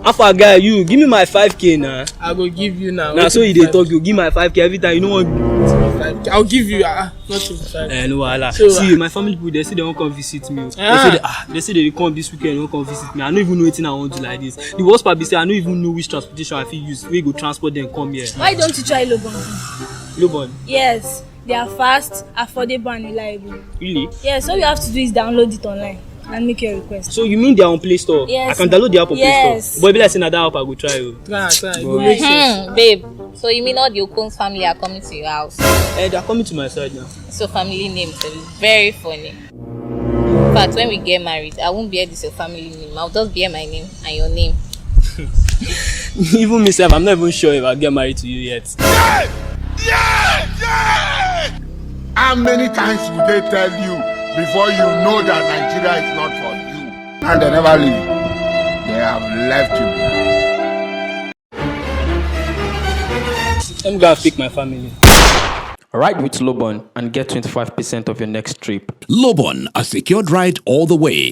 How far guy you? Give me my 5K now. I go give you now. Now so you dey talk, you give my 5K every time. You know what? 5K. I'll give you not 25. No wahala. So, see, my family people they say they won't come visit me. They say they come this weekend, they won't come visit me. I don't even know anything I want to like this. The worst part be say I don't even know which transportation I fit use. We go transport them come here. Why don't you try Lobon? Lobon. Yes, they are fast, affordable, and reliable. Really? Yes, all you have to do is download it online and make your request. So you mean they are on Play Store? Yes. I can download the app on Play Yes. Store. Boy, be like say na that app I go try. Try. It go make sense. Babe, so you mean all the Okon's family are coming to your house? They are coming to my side now. So family names are very funny. In fact, when we get married, I won't bear this your family name. I'll just bear my name and your name. Even myself, I'm not even sure if I'll get married to you yet. How many times will they tell you before you know that Nigeria is not for you? And they never leave you. They have left you behind. Let me go and pick my family. Ride with Lobon and get 25% of your next trip. Lobon, a secured ride all the way.